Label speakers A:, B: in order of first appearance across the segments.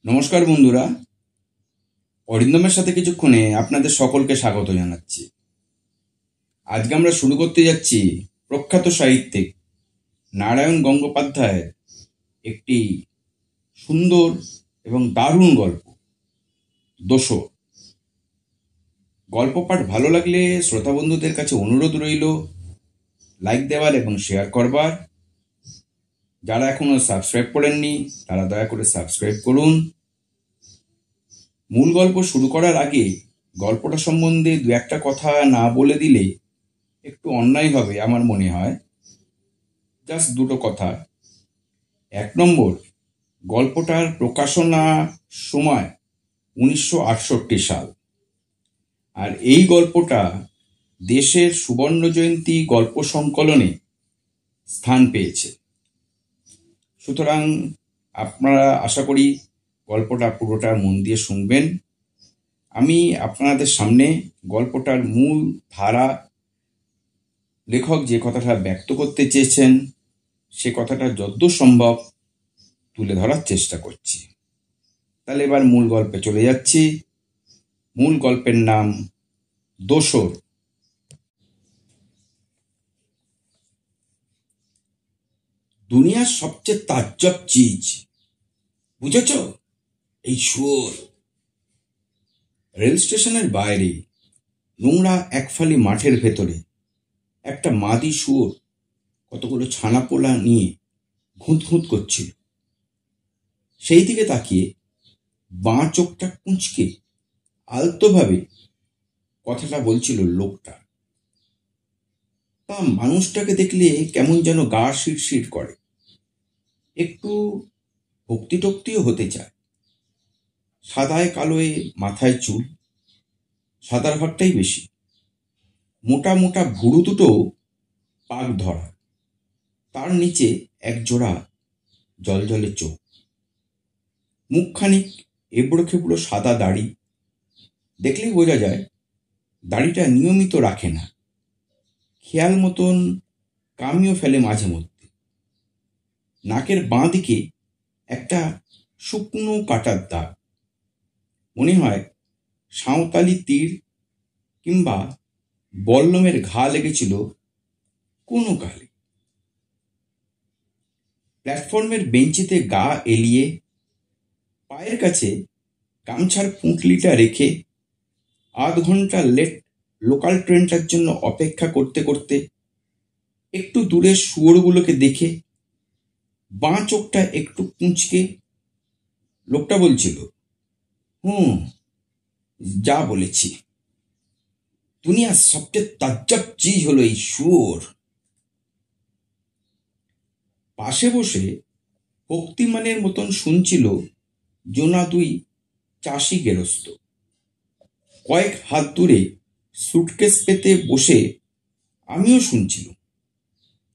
A: নমস্কার বন্ধুরা, অরিন্দমের সাথে কিছুক্ষণে আপনাদের সকলকে স্বাগত জানাচ্ছি। আজকে আমরা শুরু করতে যাচ্ছি প্রখ্যাত সাহিত্যিক নারায়ণ গঙ্গোপাধ্যায়ের একটি সুন্দর এবং দারুণ গল্প দোসর। গল্প পাঠ ভালো লাগলে শ্রোতা বন্ধুদের কাছে অনুরোধ রইল লাইক দেওয়ার এবং শেয়ার করবার। যারা এখনো সাবস্ক্রাইব করেননি তারা দয়া করে সাবস্ক্রাইব করুন। মূল গল্প শুরু করার আগে গল্পটা সম্বন্ধে দু একটা কথা না বলে দিলে একটু অন্যায় হবে আমার মনে হয়। জাস্ট দুটো কথা। 1 নম্বর, গল্পটার প্রকাশনা সময় 1968 সাল, আর এই গল্পটা দেশের সুবর্ণ জয়ন্তী গল্প সংকলনে স্থান পেয়েছে। সুতরাং আপনারা আশা করি গল্পটা পুরোটা মন দিয়ে শুনবেন। আমি আপনাদের সামনে গল্পটার মূল ধারা, লেখক যে কথাটা ব্যক্ত করতে চেয়েছেন সে কথাটা যতদূর সম্ভব তুলে ধরার চেষ্টা করছি। তাহলে এবার মূল গল্পে চলে যাচ্ছি। মূল গল্পের নাম দোসর। দুনিয়ার সবচেয়ে তাজ্জব চিজ, বুঝেছ? এই শুয়োর। রেল স্টেশনের বাইরে নোংরা একফালি মাঠের ভেতরে একটা মাদি শুয়োর কতগুলো ছানাপোলা নিয়ে ঘুঁত ঘুঁত করছিল। সেই দিকে তাকিয়ে বাঁ চোখটা কুঁচকে আলতোভাবে কথাটা বলছিল লোকটা। তা মানুষটাকে দেখলে কেমন যেন গা শিরশির করে, একটু ভক্তি টক্তিও হতে চায়। সাদায় কালোয় মাথায় চুল, সাদার ভাগটাই বেশি। মোটা মোটা ভুরু দুটো পাক ধরা, তার নিচে এক জোড়া জলজলে চোখ। মুখখানিক এবড়ো খেবড়ো সাদা দাড়ি, দেখলেই বোঝা যায় দাড়িটা নিয়মিত রাখে না, খেয়াল মতন কামিও ফেলে মাঝে মধ্যে। নাকের বাঁ দিকে একটা শুকনো কাটার দাগ, মনে হয় সাঁওতালি তীর কিংবা বল্লমের ঘা লেগেছিল কোনো কালে। প্ল্যাটফর্মের বেঞ্চিতে গা এলিয়ে পায়ের কাছে গামছার পুঁটলিটা রেখে আধ ঘন্টা লেট লোকাল ট্রেনটার জন্য অপেক্ষা করতে করতে একটু দূরে শুয়োরগুলোকে দেখে বাঁ চোখটা একটু কুঁচকে লোকটা বলছিল, যা বলেছি, দুনিয়ার সবচেয়ে তাজ্জব চিজ হলো এই শুয়োর। পাশে বসে ভক্তিমানের মতন শুনছিল জোনা দুই চাষি গেরস্ত। কয়েক হাত দূরে সুটকেস পেতে বসে আমিও শুনছিল,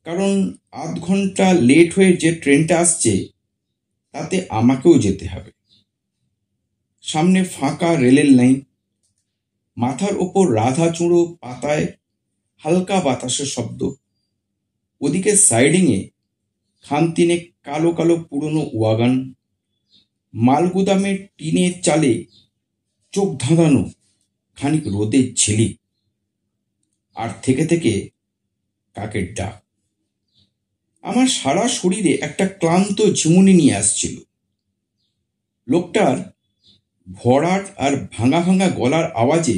A: কারণ আধ ঘন্টা লেট হয়ে যে ট্রেনটা আসছে তাতে আমাকেও যেতে হবে। সামনে ফাঁকা রেলের লাইন, মাথার ওপর রাধা চূড়ো পাতায় হালকা বাতাসের শব্দ। ওদিকে সাইডিংয়ে খানতিনেক কালো কালো পুরনো ওয়াগান, মালগুদামের টিনের চালে চোখ ধাঁধানো খানিক রোদের ঝিলিক, আর থেকে থেকে কাকের ডাক। আমার সারা শরীরে একটা ক্লান্ত ঝিমুনি নিয়ে আসছিল। লোকটার ভরাট আর ভাঙা ভাঙা গলার আওয়াজে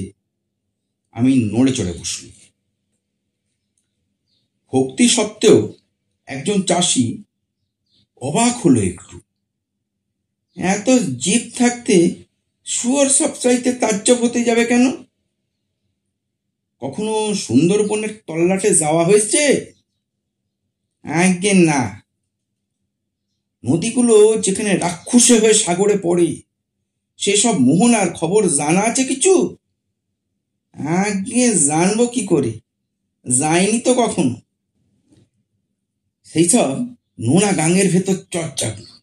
A: আমি নড়ে চড়ে বসল। ভক্তি সত্ত্বেও একজন চাষি অবাক হলো একটু। এত জিভ থাকতে শুয়োর সবচাইতে তাজ্জব হতে যাবে কেন? কখনো সুন্দরবনের তল্লাটে যাওয়া হয়েছে? আজ্ঞে না। নদীগুলো যেখানে রাক্ষসে হয়ে সাগরে পড়ে সেসব মোহনার খবর জানা আছে কিছু? আজ্ঞে জানবো কি করে, যাইনি তো কখনো। সেই সব নোনা গাঙের ভেতর চর্চাগুলো,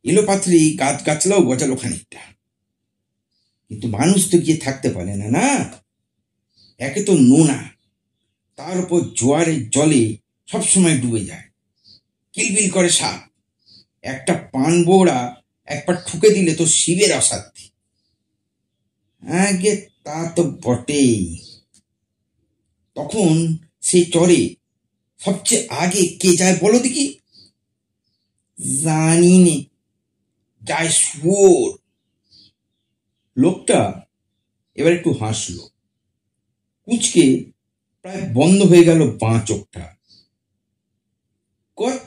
A: এলোপাথরি গাছ গাছলাও গজালো খানিকটা, কিন্তু মানুষ তো গিয়ে থাকতে পারে না। না, একে তো নোনা, তার উপর জোয়ারের জলে সবসময় ডুবে যায়, কিলবিল করে সাপ। একটা পান বোড়া একবার ঠুকে দিলে তো শিবের অসাধ্যি। আগে তা তো বটেই। তখন সেই চরে সবচেয়ে আগে কে যায় বলো দেখি? জানি নে, যায় শুয়োর। লোকটা এবার একটু হাসলো। কুচকে প্রায় বন্ধ হয়ে গেল বাঁ চোখটা।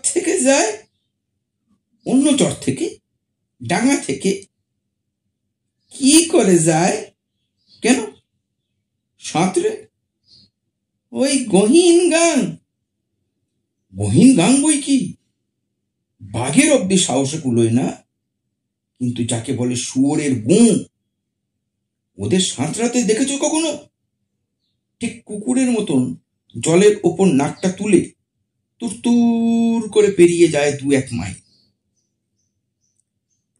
A: থেকে যায়? অন্য চর থেকে, ডাঙা থেকে। কি করে যায়? কেন? সাঁতরে? ওই গহীন গাং। গহীন গাং বই কি? বাঘের অব্দি সাহসে কুলোয় না, কিন্তু যাকে বলে শুয়োরের গুঁ, ওদের সাঁতরাতে দেখেছো কখনো? ঠিক কুকুরের মতন জলের ওপর নাকটা তুলে তুর করে পেরিয়ে যায় 2-1 মাইল।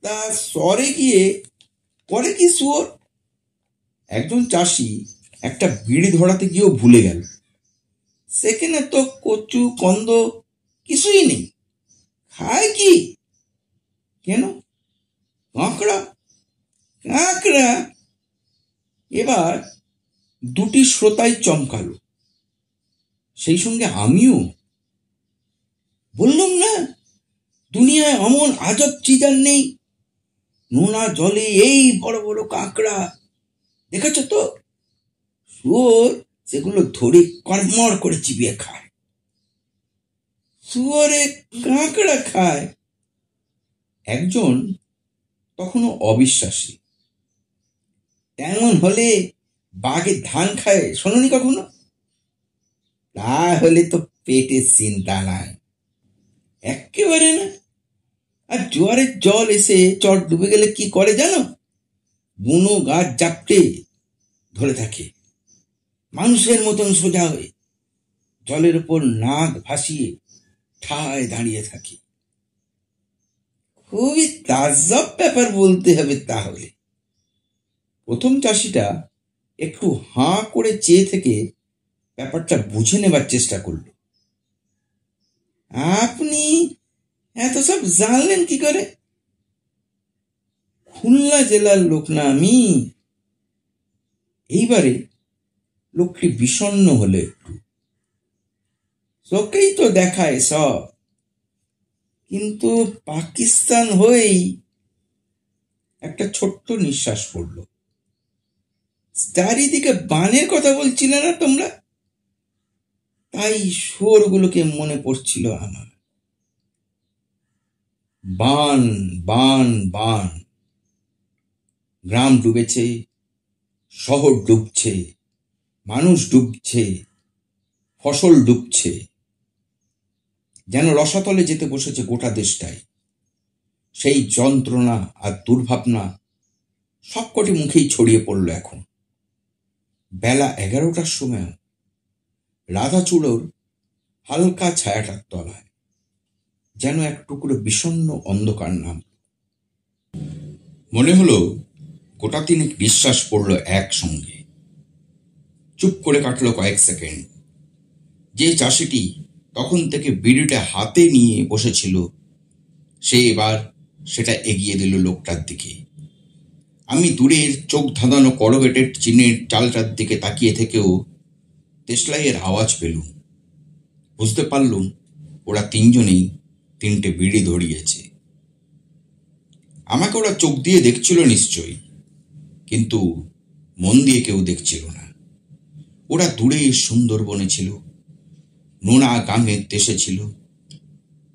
A: তা সরে গিয়ে করে কি শুয়োর? একজন চাষি একটা বিড়ি ধরাতে গিয়েও ভুলে গেল। সেখানে তো কচু কন্দ কিছুই নেই। খায় কি? কেন? কাঁকড়া। কাঁকড়া? এবার দুটি শ্রোতাই চমকালো, সেই সঙ্গে আমিও। বললাম না, দুনিয়ায় অমন আজব চিজ আর নেই। নোনা জলে এই বড় বড় কাঁকড়া দেখেছ তো? শুয়োর সেগুলো ধরে কড়মড় করে চিবিয়ে খায়। শুয়োরে কাঁকড়া খায়? একজন তখনও অবিশ্বাসী। তেমন হলে বাঘে ধান খায় শোনি কখনো? তাহলে তো পেটের চিন্তা নাই, একেবারে না। আর জোয়ারের জল এসে চর ডুবে গেলে কি করে জানো? বুনো গাছ জাপটে ধরে থাকে, মানুষের মতন সোজা হয়ে জলের উপর নাক ভাসিয়ে ঠায় দাঁড়িয়ে থাকে। খুবই তাজ্জব ব্যাপার বলতে হবে তাহলে। প্রথম চাষিটা একটু হাঁ করে চেয়ে থেকে ব্যাপারটা বুঝে নেবার চেষ্টা করল। আপনি এত সব জানলেন কি করে? খুলনা জেলার লোক না আমি। এইবারে লোকটি বিষণ্ণ হলে একটু। চোখেই তো দেখায় সব, কিন্তু পাকিস্তান হয়েই একটা ছোট্ট নিঃশ্বাস পড়ল। চারিদিকে বানের কথা বলছিলে না তোমরা? তাই শুয়োরগুলোকে মনে পড়ছিল আমার। বান বান বান। গ্রাম ডুবেছে, শহর ডুবছে, মানুষ ডুবছে, ফসল ডুবছে। যেন রসাতলে যেতে বসেছে গোটা দেশটাই। সেই যন্ত্রণা আর দুর্ভাবনা সবকটি মুখেই ছড়িয়ে পড়ল এখন। বেলা 11টার সময় রাধাচূড়োর হালকা ছায়াটার তলায় যেন এক টুকরো বিষণ্ণ অন্ধকার নাম। মনে হলো গোটা তিনেক নিঃশ্বাস পড়ল একসঙ্গে। চুপ করে কাটল কয়েক সেকেন্ড। যে চাষিটি তখন থেকে বিড়িটা হাতে নিয়ে বসেছিল, সে এবার সেটা এগিয়ে দিল লোকটার দিকে। আমি দূরের চোখ ধাঁধানো করগেটেড চিনের চালটার দিকে তাকিয়ে থেকেও দেশলাইয়ের আওয়াজ পেলুম। বুঝতে পারলুম ওরা তিনজনেই 3টে বিড়ি ধরিয়েছে। আমাকে ওরা চোখ দিয়ে দেখছিল নিশ্চয়ই, কিন্তু মন দিয়ে কেউ দেখছিল না। ওরা দূরে সুন্দরবনে ছিল, নোনা গাঙের দেশে ছিল।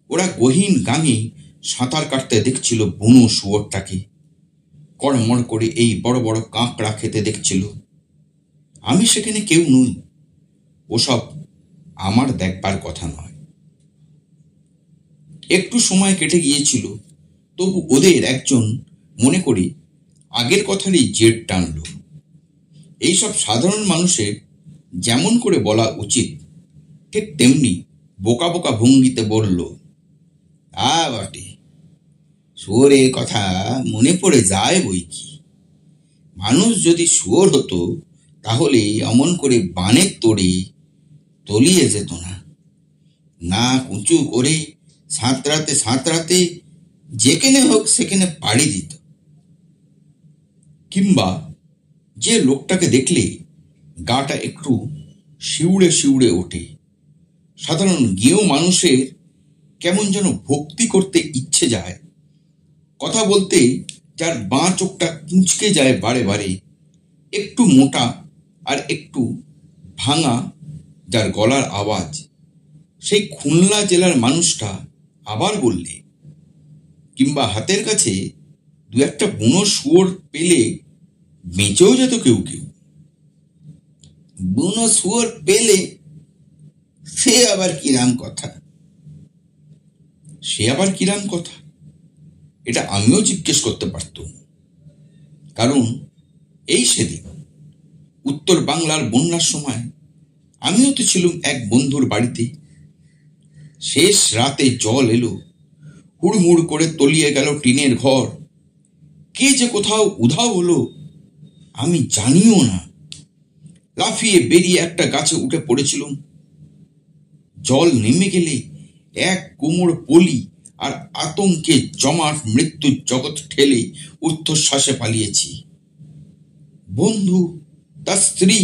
A: ওরা গহীন গাঙে সাঁতার কাটতে দেখছিল বুনো শুয়োরটাকে, কড়মড় করে এই বড় বড় কাঁকড়া খেতে দেখছিল। আমি সেখানে কেউ নই, ওসব আমার দেখবার কথা নয়। একটু সময় কেটে গিয়েছিল, তবু ওদের একজন মনে করি আগের কথারই জেদ টানল। এইসব সাধারণ মানুষের যেমন করে বলা উচিত ঠিক তেমনি বোকা বোকা ভঙ্গিতে বলল, বটে, শুয়োরের কথা মনে পড়ে যায় বই কি। মানুষ যদি শুয়োর হতো তাহলে অমন করে বানের তোড়ে তলিয়ে যেত না। নাক উঁচু করে সাঁতরাতে সাঁতরাতে যেখানে হোক সেখানে পাড়ি দিত। কিংবা যে লোকটাকে দেখলে গাটা একটু শিউড়ে শিউড়ে ওঠে, সাধারণ গেঁয়ো মানুষের কেমন যেন ভক্তি করতে ইচ্ছে যায়, কথা বলতে যার বাঁ চোখটা কুঁচকে যায় বারে বারে, একটু মোটা আর একটু ভাঙা যার গলার আওয়াজ, সেই খুলনা জেলার মানুষটা আবার বললে। কিংবা হাতের কাছে দু একটা বুনো শুয়োর পেলে বেঁচেও যেত কেউ কেউ। বুনো শুয়োর পেলে সে আবার কিরাম কথা? এটা আমিও জিজ্ঞেস করতে পারতুম। কারণ এই সেদিন উত্তর বাংলার বন্যার সময় আমিও তো ছিলাম এক বন্ধুর বাড়িতে। শেষ রাতে জল এলো, হুড়মুড় করে তলিয়ে গেল টিনের ঘর। কে যে কোথাও উধাও হলো আমি জানিও না। লাফিয়ে বেরিয়ে একটা গাছে উঠে পড়েছিলাম। জল নেমে গেলে এক কোমর পলি আর আতঙ্কে জমাট মৃত্যুর জগৎ ঠেলে ঊর্ধ্বশ্বাসে পালিয়েছি। বন্ধু, তার স্ত্রী,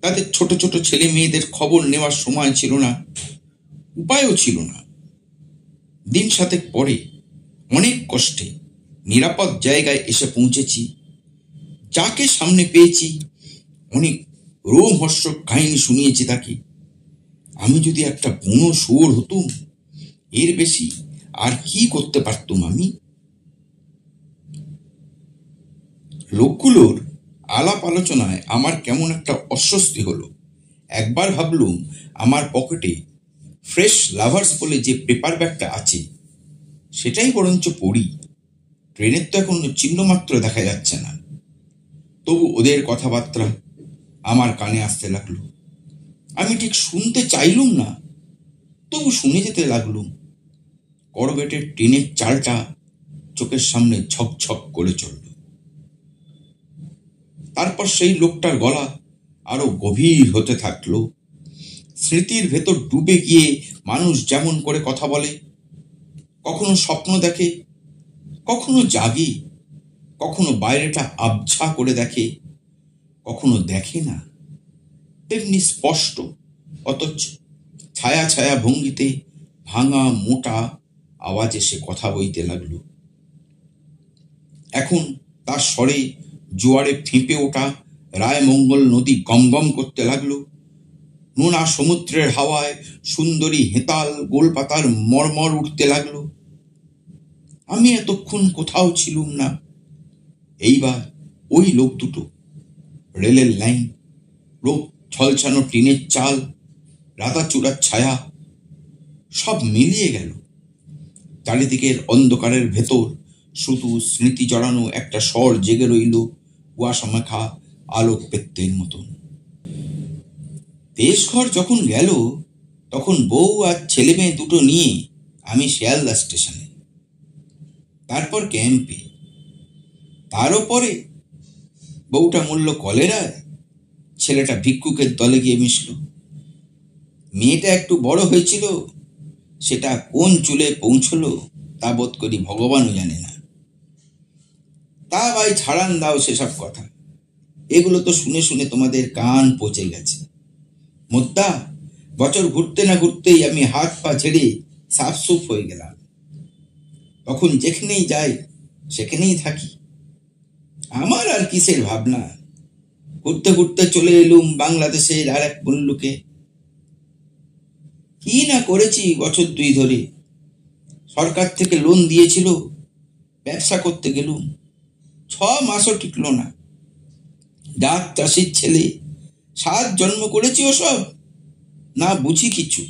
A: তাদের ছোট ছোট ছেলে মেয়েদের খবর নেওয়ার সময় ছিল না, উপায়ও ছিল না। দিন 7 পরে অনেক কষ্টে নিরাপদ জায়গায় এসে পৌঁছেছি। যাকে সামনে পেয়েছি অনেক রোমহর্ষক কাহিনী শুনিয়েছি তাকে। আমি যদি একটা বুনো শুয়োর হতুম, এর বেশি আর কি করতে পারতুম আমি? লোকগুলোর আলাপ আলোচনায় আমার কেমন একটা অস্বস্তি হলো। একবার ভাবলুম আমার পকেটে ফ্রেশ লাভার্স বলে যে পেপার ব্যাগটা আছে সেটাই বরঞ্চ পড়ি। ট্রেনের তো এখন চিহ্নমাত্র দেখা যাচ্ছে না। তবু ওদের কথাবার্তা আমার কানে আসতে লাগলো। আমি ঠিক শুনতে চাইলুম না, তবু শুনে যেতে লাগলুম। করবেটের টিনের চালটা চোখের সামনে ঝকঝক করে চলল। তারপর সেই লোকটার গলা আরো গভীর হতে থাকলো। স্মৃতির ভেতর ডুবে গিয়ে মানুষ যেমন করে কথা বলে, কখনো স্বপ্ন দেখে, কখনো জাগে, কখনো বাইরেটা আবছা করে দেখে, কখনো দেখে না, তেমনি স্পষ্ট অথচ ছায়া ছায়া ভঙ্গিতে ভাঙা মোটা আওয়াজে সে কথা বইতে লাগলো। এখন তার স্বরে জোয়ারে ফেঁপে ওঠা রায়মঙ্গল নদী গমগম করতে লাগলো। নোনা সমুদ্রের হাওয়ায় সুন্দরী হেতাল গোলপাতার মরমর উঠতে লাগলো। আমি এতক্ষণ কোথাও ছিলুম না। এইবার ওই লোক দুটো, রেলের লাইন, রোদ ছলছানো টিনের চাল, রাতাচূড়ার ছায়া, সব মিলিয়ে গেল। চারিদিকের অন্ধকারের ভেতর শুধু স্মৃতি জড়ানো একটা স্বর জেগে রইল কুয়াশা মাখা আলোক পেত্তের মতন। দেশঘর যখন গেল তখন বউ আর ছেলে মেয়ে দুটো নিয়ে আমি শিয়ালদা স্টেশনে, তারপর ক্যাম্পে। তারও পরে বউটা মরল কলেরায়, ছেলেটা ভিক্ষুকের দলে গিয়ে মিশল। মেয়েটা একটু বড় হয়েছিল, সেটা কোন চুলে পৌঁছলো তা বোধ করি ভগবানও জানে না। তা ভাই ছাড়ান দাও সেসব কথা, এগুলো তো শুনে শুনে তোমাদের কান পচে গেছে। মোদ্দা বছর ঘুরতে না ঘুরতেই আমি হাত পা ছেড়ে সাফসুফ হয়ে গেলাম। তখন যেখানেই যাই সেখানেই থাকি। আমার আর কিসের ভাবনা। ঘুরতে ঘুরতে চলে এলুম বাংলাদেশের আর এক বন্ধুকে। কি না করেছি বছর 2 ধরে। সরকার থেকে লোন দিয়েছিল, ব্যবসা করতে গেলুম, 6 মাসও টিকলো না। ডাক চাষির ছেলে, 7 জন্ম করেছি ওসব না বুঝি কিছু।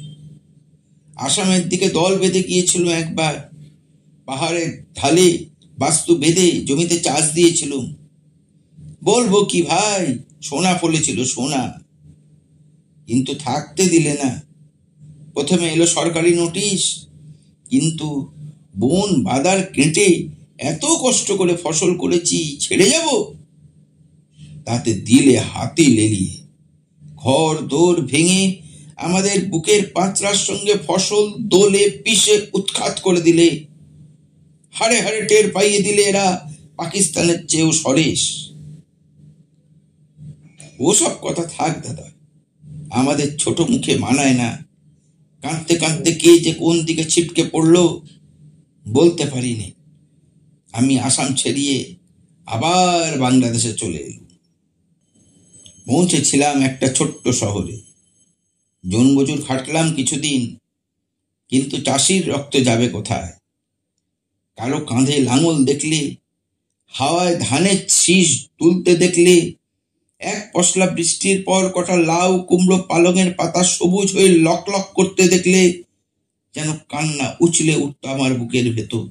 A: আসামের দিকে দল বেঁধে গিয়েছিল একবার, পাহাড়ের ঢালে বাস্তু বেঁধে জমিতে চাষ দিয়েছিল। বলবো কি ভাই, সোনা ফলেছিল সোনা, কিন্তু থাকতে দিলে না। প্রথমে এলো সরকারি নোটিশ, কিন্তু বন বাদার কেটে এত কষ্ট করে ফসল করেছি, ছেড়ে যাব? তাতে দিলে হাতি লেলিয়ে, ঘর দোর ভেঙে আমাদের বুকের পাঁচড়ার সঙ্গে ফসল দোলে পিষে উৎখাত করে দিলে। হাড়ে হাড়ে টের পাইয়ে দিলে এরা পাকিস্তানের চেয়েও সরেস। ওসব কথা থাক দাদা, আমাদের ছোট মুখে মানায় না। কাঁদতে কাঁদতে কে যে কোন দিকে ছিটকে পড়লো বলতে পারিনি। আমি আসাম ছেড়িয়ে আবার বাংলাদেশে চলে এলাম। পৌঁছেছিলাম একটা ছোট্ট শহরে। জনবজুর খাটলাম কিছুদিন, কিন্তু চাষির রক্ত যাবে কোথায়? কারো কাঁধে লাঙল দেখলে, হাওয়ায় ধানের শীষ তুলতে দেখলে, এক পশলা বৃষ্টির পর কটা লাউ কুমড়ো পালঙের পাতা সবুজ হয়ে লক লক করতে দেখলে যেন কান্না উছলে উঠত আমার বুকের ভেতর।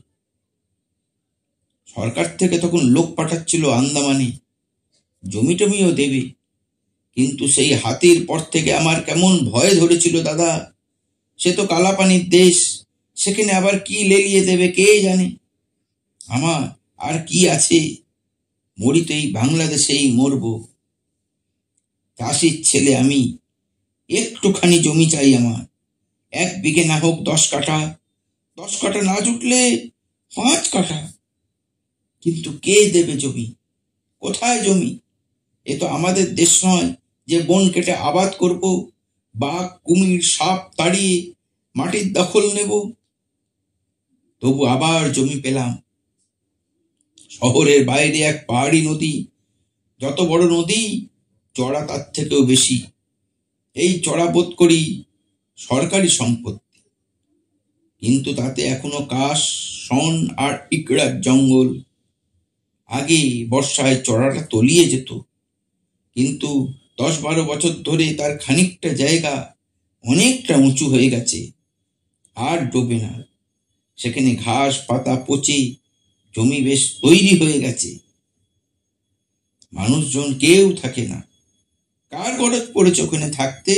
A: সরকার থেকে তখন লোক পাঠাচ্ছিল আন্দামানে, জমি টমিও দেবে, কিন্তু সেই হাতির পর থেকে আমার কেমন ভয় ধরেছিল দাদা। সে তো কালাপানির দেশ, সেখানে আবার কি লেলিয়ে দেবে কে জানে। আমার আর কি আছে, মরি তো এই বাংলাদেশেই মরব। চাষির ছেলে আমি, একটুখানি জমি চাই আমার। 1 বিঘে না হোক 10 কাঠা, 10 কাঠা না জুটলে 5 কাঠা। কিন্তু কে দেবে জমি? কোথায় জমি? এ তো আমাদের দেশ নয় যে বন কেটে আবাদ করব, বাঘ কুমির সাপ তাড়িয়ে মাটির দখল নেব। তবু আবার জমি পেলাম। শহরের বাইরে এক পাহাড়ি নদী, যত বড় নদী চড়া তার থেকেও বেশি। এই চড়া বোধ করি সরকারি সম্পত্তি, কিন্তু তাতে এখনো কাশ, শন আর ইকড়ার জঙ্গল। আগে বর্ষায় চড়াটা তলিয়ে যেত, কিন্তু 10-12 বছর ধরে তার খানিকটা জায়গা অনেকটা উঁচু হয়ে গেছে, আর ডোবে না। সেখানে ঘাস পাতা পচে জমি বেশ তৈরি হয়ে গেছে। মানুষজন কেউ থাকে না। কার গরজ পড়েছে ওখানে থাকতে?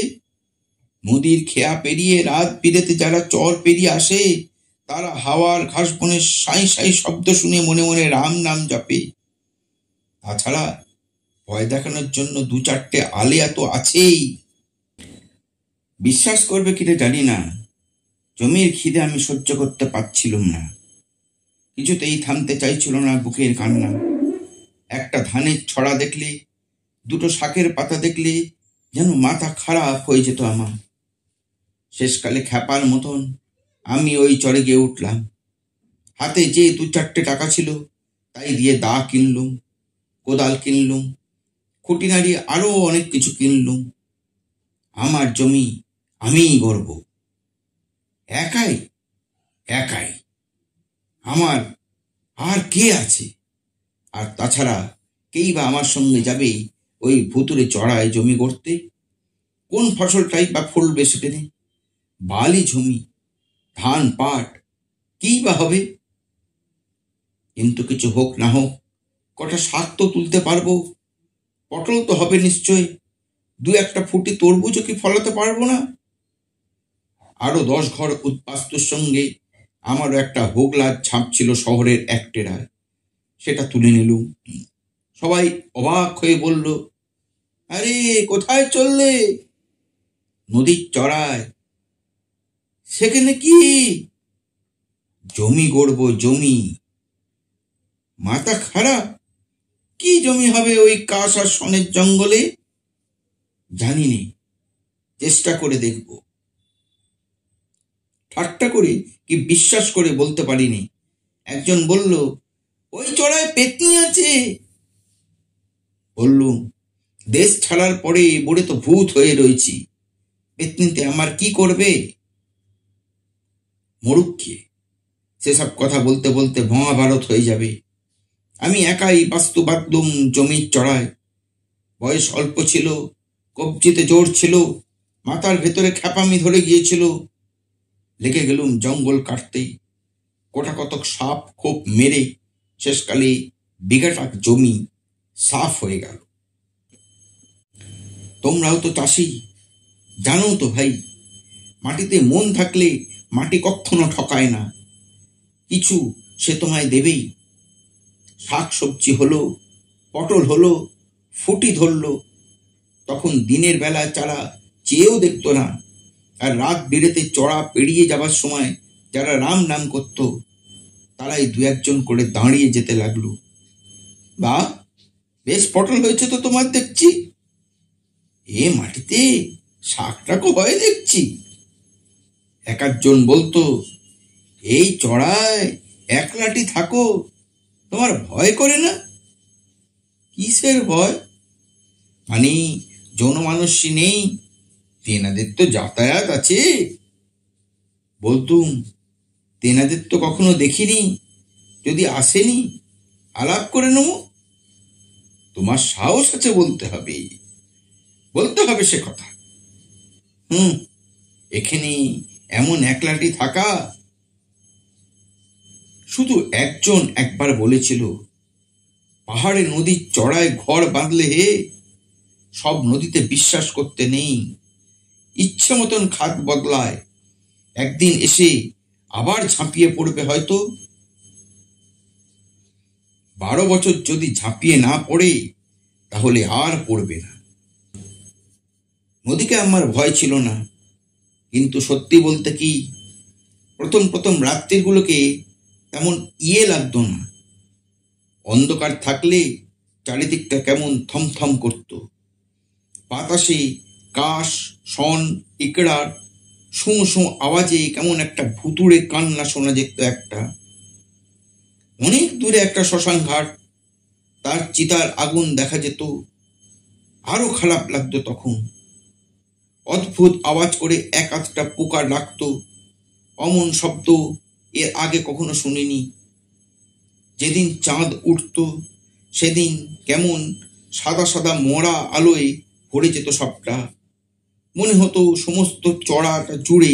A: নদীর খেয়া পেরিয়ে রাত বিরেতে যারা চর পেরিয়ে আসে, তারা হাওয়ার ঘাস বনের সাই সাই শব্দ শুনে মনে মনে রাম নাম জপে। তাছাড়া ভয় দেখানোর জন্য 2-4টে আলেয়া তো আছেই। বিশ্বাস করবে কিনা জানি না, জমির খিদে আমি সহ্য করতে পারছিলাম না। কিছুতেই থামতে চাইছিল না বুকের কান্না। একটা ধানের ছড়া দেখলে, 2টো শাকের পাতা দেখলে যেন মাথা খারাপ হয়ে যেত আমার। শেষকালে খ্যাপার মতন আমি ওই চরে গিয়ে উঠলাম। হাতে যে 2-4টে টাকা ছিল তাই দিয়ে দা কিনলুম, কোদাল কিনলুম, খুঁটিনাড়ি আরো অনেক কিছু কিনলুম। আমার জমি আমিই গড়ব, একাই একাই। আমার আর কে আছে? আর তাছাড়া কেই বা আমার সঙ্গে যাবে ওই ভুতুরে চড়ায় জমি গড়তে? কোন ফসলটাই বা ফলবে সেখানে? বালি জমি, ধান পাট, কি বা হবে? কিন্তু কিছু হোক না হোক কটা শাক তো তুলতে পারবো, পটল তো হবে নিশ্চয়, 2-1টা ফুটি তরমুজও কি ফলাতে পারবো না? আরো 10 ঘর উদ্বাস্তুর সঙ্গে আমারও একটা হোগলার ছাপ ছিল শহরের এক টেরায়, সেটা তুলে নিলুম। সবাই অবাক হয়ে বলল, আরে কোথায় চললে? নদীর চড়ায়। সেখানে কি? জমি গড়বো, জমি। মাথা খারাপ? কি জমি হবে ওই কাশ আর শনের জঙ্গলে? জানি নে, চেষ্টা করে দেখব। ঠাট্টা করে কি বিশ্বাস করে বলতে পারিনি। একজন বলল, ওই চড়ায় পেতনি আছে। বললুম, দেশ ছাড়ার পরে বড়ে তো ভূত হয়ে রয়েছি, পেতনিতে আমার কি করবে? মরুক্ষে, সেসব কথা বলতে বলতে মহাভারত হয়ে যাবে। আমি একাই বাস্তু বাঁধলুম জমির চড়ায়। বয়স অল্প ছিল, কবজিতে জোর ছিল, মাথার ভেতরে খ্যাপামি ধরে গিয়েছিল। লেগে গেলুম জঙ্গল কাটতে। কোটা কতক সাপ খোপ মেরে শেষকালে বিঘাটা জমি সাফ হয়ে গেল। তোমরাও তো চাষি, জানো তো ভাই, মাটিতে মন থাকলে মাটি কখনো ঠকায় না। কিছু সে তোমায় দেবেই। শাক সবজি হলো, পটল হলো, ফুটি ধরলো, তখন দিনের বেলা যারা চেয়েও দেখতো না, আর রাত বিরেতে চড়া পেরিয়ে যাবার সময় যারা রাম নাম করত, তারাই দু একজন করে দাঁড়িয়ে যেতে লাগলো। বা, বেশ পটল হয়েছে তো তোমার দেখছি, এ মাটিতে শাকটাকও হয় দেখছি। এক একজন বলতো, এই চড়ায় একলাটি থাকো, তোমার ভয় করে না? কিসের ভয়? মানে জনমানুষই নেই, তেনাদের তো যাতায়াত আছে। বলতুম, তেনাদের তো কখনো দেখিনি, যদি আসেনি আলাপ করে নেব। তোমার সাহস আছে বলতে হবে, বলতে হবে সে কথা। এখানে এমন একলাটি থাকা। শুধু একজন একবার বলেছিল, পাহাড়ে নদীর চড়ায় ঘর বাঁধলে হে, সব নদীতে বিশ্বাস করতে নেই, ইচ্ছে মতন খাত বদলায়, একদিন এসে আবার ঝাঁপিয়ে পড়বে হয়তো। 12 বছর যদি ঝাঁপিয়ে না পড়ে, তাহলে আর পড়বে না। নদীকে আমার ভয় ছিল না, কিন্তু সত্যি বলতে কি, প্রথম প্রথম রাত্রিগুলোকে তেমন লাগতো না। অন্ধকার থাকলে চারিদিকটা কেমন থমথম করত। বাতাসে কাশ, শন, ইকড়ার শোঁ শোঁ আওয়াজে কেমন একটা ভুতুড়ে কান্না শোনা যেত। একটা অনেক দূরে একটা শ্মশান ঘাট, তার চিতার আগুন দেখা যেত। আরো খারাপ লাগতো তখন। অদ্ভুত আওয়াজ করে এক আধটা পোকা ডাকতো, অমন শব্দ এর আগে কখনো শুনিনি। যেদিন চাঁদ উঠত, সেদিন কেমন সাদা সাদা মরা আলোয় ভরে যেত সবটা। মনে হতো সমস্ত চড়াটা জুড়ে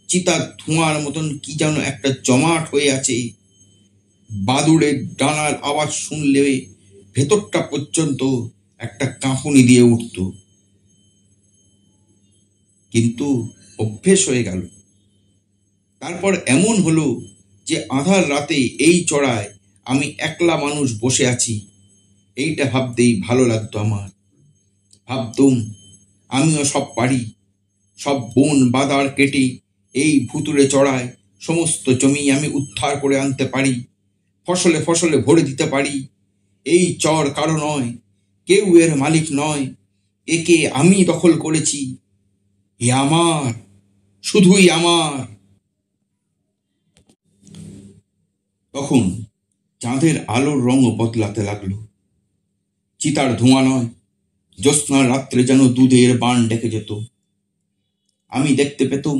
A: চিতার ধোঁয়ার মতন কি যেন একটা জমাট হয়ে আছে। বাদুড়ের ডানার আওয়াজ শুনলে ভেতরটা পর্যন্ত একটা কাঁপুনি দিয়ে উঠত। কিন্তু অভ্যেস হয়ে গেল। তারপর এমন হলো যে আঁধার রাতে এই চড়ায় আমি একলা মানুষ বসে আছি, এইটা ভাবতেই ভালো লাগতো আমার। ভাবতুম, আমিও সব পারি, সব বন বাদার কেটে এই ভুতুড়ে চড়ায় সমস্ত জমি আমি উদ্ধার করে আনতে পারি, ফসলে ফসলে ভরে দিতে পারি। এই চর কারো নয়, কেউ এর মালিক নয়, একে আমি দখল করেছি, এ আমার, শুধুই আমার। তখন চাঁদের আলোর রঙও বদলাতে লাগলো। চিতার ধোঁয়া নয়, জ্যোৎস্নার রাত্রে যেন দুধের বান ডেকে যেত। আমি দেখতে পেতুম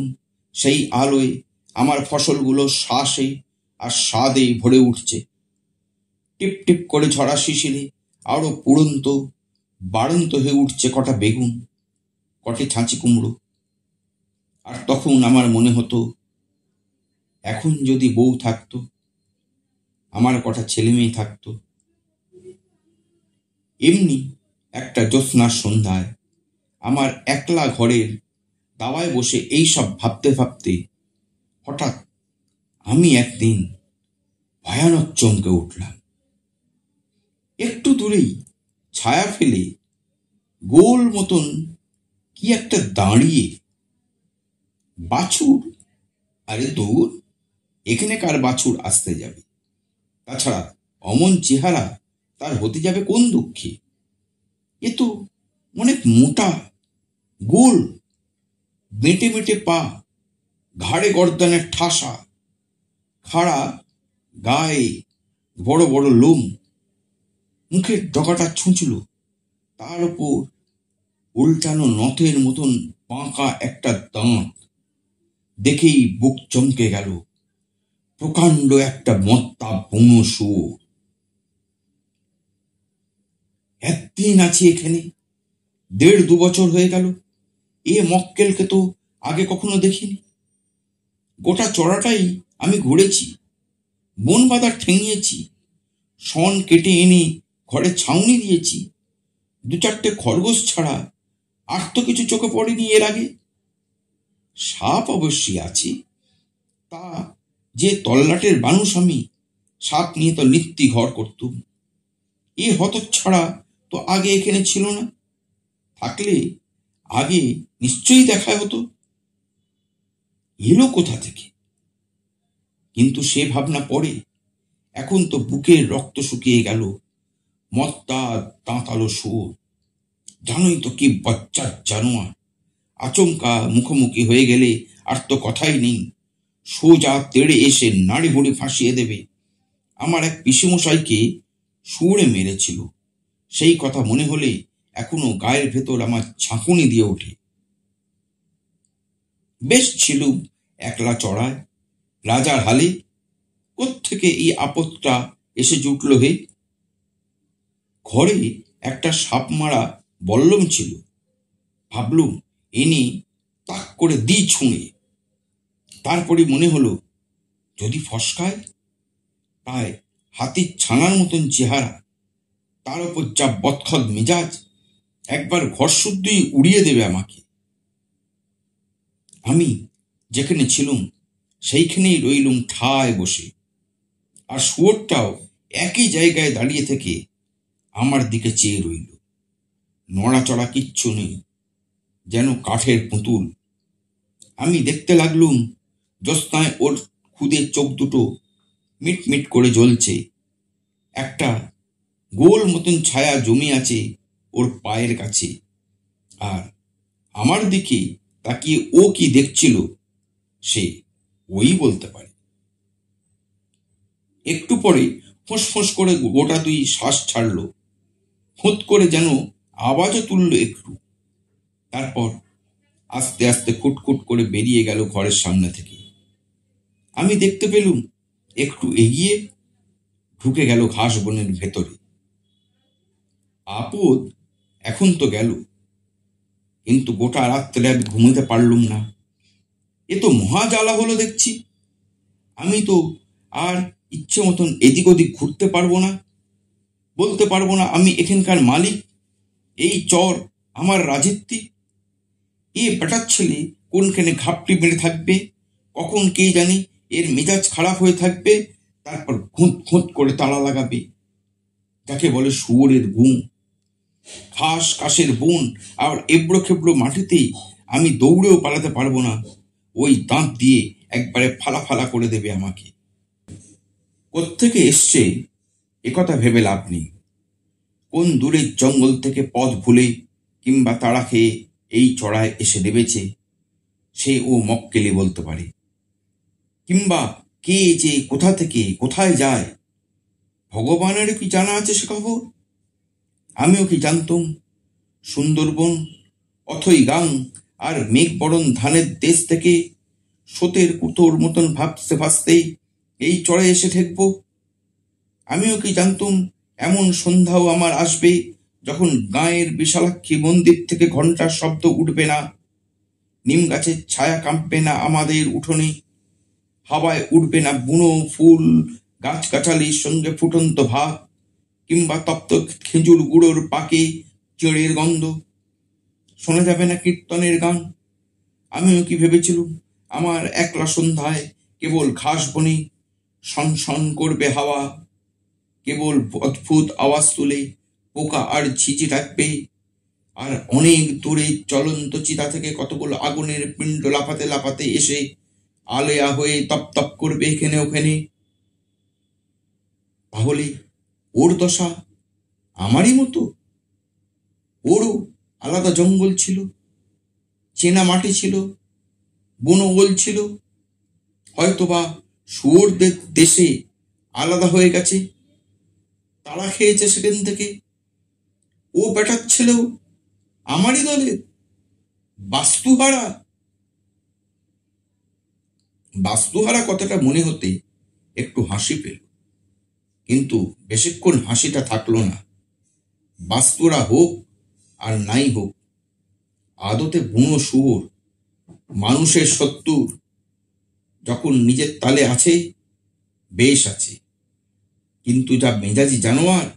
A: সেই আলোয় আমার ফসলগুলো শ্বাসে আর স্বাদে ভরে উঠছে। টিপ টিপ করে ঝরা শিশিরে আরো পুড়ন্ত বাড়ন্ত হয়ে উঠছে কটা বেগুন, কটে ছাঁচি কুমড়ো। আর তখন আমার মনে হতো, এখন যদি বউ থাকতো, আমার কটা ছেলে মেয়ে থাকতো। এমনি একটা জ্যোৎস্নার সন্ধ্যায় আমার একলা ঘরের দাওয়ায় বসে এই সব ভাবতে ভাবতে হঠাৎ আমি একদিন ভয়ানক চমকে উঠলাম। একটু দূরেই ছায়া ফেলে গোল মতন কি একটা দাঁড়িয়ে। বাছুর? আরে দূর, এখানে কার বাছুর আসতে যাবে? তাছাড়া অমন চেহারা তার হতে যাবে কোন দুঃখে? এ তো অনেক মোটা, গোল, মেটে মেটে পা, ঘাড়ে গর্দানের ঠাসা, খাড়া গায়ে বড় বড় লোম, মুখের ডগাটা ছুঁচলো, তার উপর উল্টানো নথের মতন বাঁকা একটা দাঁত। দেখেই বুক চমকে গেল। প্রকাণ্ড একটা মত্তা বুনো শুয়োর। একদিন আছি এখানে, 1.5-2 বছর হয়ে গেল। এ মক্কেলকে তো আগে কখনো দেখিনি। গোটা চড়াটাই আমি ঘুরেছি, বন বাঁধা ঠেঙিয়েছি, শন কেটে এনে ঘরে ছাউনি দিয়েছি। 2-4টে খরগোশ ছাড়া আর তো কিছু চোখে পড়েনি এর আগে। সাপ অবশ্যই আছে, তা যে তল্লাটের মানুষ আমি, সাপ নিয়ে তো নিত্যি ঘর করতুম। এ হতচ্ছাড়া তো আগে এখানে ছিল না, থাকলে আগে নিশ্চয়ই দেখা হতো। এলো কোথা থেকে? কিন্তু সে ভাবনা পড়ে, এখন তো বুকের রক্ত শুকিয়ে গেল। মত্তা দাঁতালো শুয়োর, জানোই তো কি বচ্চার জানোয়ার। আচমকা মুখোমুখি হয়ে গেলে আর তো কথাই নেই, সোজা তেড়ে এসে নাড়ি ভুড়ি ফাঁসিয়ে দেবে। আমার এক পিসিমশাইকে শুয়োরে মেরেছিল, সেই কথা মনে হলে এখনো গায়ের ভেতর আমার ঝাঁকুনি দিয়ে ওঠে। বেশ ছিল একলা চড়ায়, রাজার হালে। কোত্থেকে এই আপদটা এসে জুটল হে? ঘরে একটা সাপ মারা বল্লম ছিল, ভাবলুম এনে তাক করে দি ছুঁড়ে। তারপরে মনে হলো যদি ফসকায়, প্রায় হাতির ছানার মতন চেহারা, তার উপর যা বদখদ মেজাজ, একবার ঘর শুদ্ধই উড়িয়ে দেবে আমাকে। আমি যেখানে ছিলুম সেইখানেই রইলুম ঠায় বসে, আর শুয়োরটাও একই জায়গায় দাঁড়িয়ে থেকে আমার দিকে চেয়ে রইল। নড়াচড়া কিচ্ছু নেই, যেন কাঠের পুতুল। আমি দেখতে লাগলুম জ্যোৎস্নায় ওর খুদে চোখ দুটো মিটমিট করে জ্বলছে। একটা গোল মতন ছায়া জমি আছে ওর পায়ের কাছে, আর আমার দিকে তাকিয়ে ও কি দেখছিল সে ওই বলতে পারে। একটু পরে ফোঁস করে গোটা দুই শ্বাস ছাড়ল, খুঁত করে যেন আওয়াজও তুলল একটু। তারপর আস্তে আস্তে খুটখুট করে বেরিয়ে গেল ঘরের সামনে থেকে। আমি দেখতে পেলুম একটু এগিয়ে ঢুকে গেল ঘাস বনের ভেতরে। আপদ এখন তো গেল, কিন্তু গোটা রাত্রে আমি ঘুমোতে পারলুম না। এ তো মহা জ্বালা হলো দেখছি। আমি তো আর ইচ্ছে মতন এদিক ওদিক ঘুরতে পারবো না, বলতে পারবো না আমি এখানকার মালিক, এই চর আমার রাজত্বী। এ বেটার ছেলে কোনখানে ঘাপটি মেরে থাকবে, কখন কে জানি এর মেজাজ খারাপ হয়ে থাকবে, তারপর খুঁত খুঁত করে তালা লাগাবে। যাকে বলে শুয়োরের গুণ। ঘাস কাশের বন আর এবড়ো খেবড়ো মাটিতে আমি দৌড়েও পালাতে পারবো না, ওই দাঁত দিয়ে একবারে ফালা ফালা করে দেবে আমাকে। কোত্থেকে এসছে একথা ভেবে লাভ নেই। কোন দূরের জঙ্গল থেকে পথ ভুলে কিংবা তাড়া খেয়ে এই চড়ায় এসে নেমেছে, সে ও মক্কেলে বলতে পারে। কিংবা কে যে কোথা থেকে কোথায় যায়, ভগবানের কি জানা আছে সে খবর? আমিও কি জানতুম সুন্দরবন, অথই গাং আর মেঘ বরণ ধানের দেশ থেকে সোতের কুতোর মতন ভাবতে ভাসতে এই চড়ে এসে ঠেকব? আমিও কি জানতুম এমন সন্ধ্যাও আমার আসবে যখন গাঁয়ের বিশালাক্ষী মন্দির থেকে ঘণ্টার শব্দ উঠবে না, নিম গাছের ছায়া কাঁপবে না আমাদের উঠোনে, হাওয়ায় উঠবে না বুনো ফুল গাছগাছালির সঙ্গে ফুটন্ত ভাত, কিংবা তপ্ত খেজুর গুঁড়োর পাকে চেড়ের গন্ধ, শোনা যাবে না কীর্তনের গান। আমিও কি ভেবেছিলুম আমার একলা সন্ধ্যায় কেবল ঘাস বনে সনসন করবে হাওয়া, কেবল অদ্ভুত আওয়াজ তুলে পোকা আর ঝিঝি ডাকবে, আর অনেক দূরে চলন্ত চিতা থেকে কতগুলো আগুনের পিণ্ড লাফাতে লাফাতে এসে আলেয়া হয়ে তপ তপ করবে এখানে ওখানে। তাহলে ওর দশা আমারই মতো। ওরও আলাদা জঙ্গল ছিল, চেনা মাটি ছিল, বনগোল ছিল, হয়তোবা শুয়োরদের দেশে আলাদা হয়ে গেছে, তারা খেয়েছে সেখান থেকে। ও বেটার ছেলেও আমারই দলের, বাস্তুহারা। বাস্তুহারা কথাটা মনে হতে একটু হাসি পেল, কিন্তু বেশিক্ষণ হাসিটা থাকলো না। বাস্তুরা হোক আর নাই হোক, আদতে বুনো শুয়োর, মানুষের শত্রু যখন নিজের তালে আছে বেশ আছে, কিন্তু যা মেজাজি জানোয়ার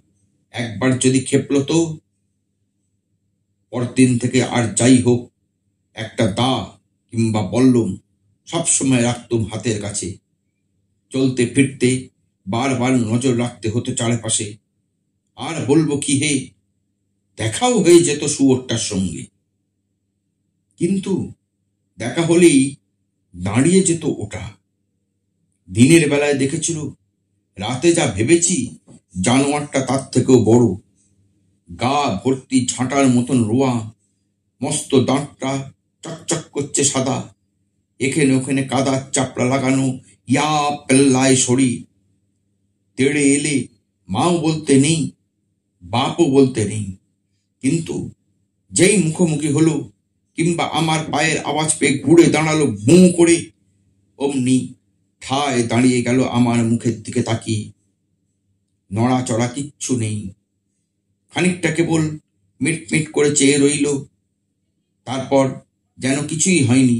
A: একবার যদি খেপল তো পরদিন থেকে আর যাই হোক একটা দা কিংবা বল্লম সবসময় রাখতুম হাতের কাছে। চলতে ফিরতে বারবার নজর রাখতে হতো চারপাশে। আর বলবো কি হে, দেখাও হয়ে যেত শুয়োরটার সঙ্গে, কিন্তু দেখা হলেই দাঁড়িয়ে যেত ওটা। দিনের বেলায় দেখেছিল রাতে যা ভেবেছি জানোয়ারটা তার থেকেও বড়, গা ভর্তি ঝাঁটার মতন রোয়া, মস্ত দাঁতটা চকচক করছে সাদা, এখানে ওখানে কাদার চাপড়া লাগানো, ইয়া পেল্লায় শরীর। তেড়ে এলে মাও বলতে নেই, বাপও বলতে নেই, কিন্তু যেই মুখোমুখি হলো কিংবা আমার পায়ের আওয়াজ পেয়ে ঘুরে দাঁড়ালো বুঁ করে, অমনি ঠায় দাঁড়িয়ে গেল আমার মুখের দিকে তাকিয়ে। নড়াচড়া কিচ্ছু নেই, খানিকটা কেবল মিটমিট করে চেয়ে রইল, তারপর যেন কিছুই হয়নি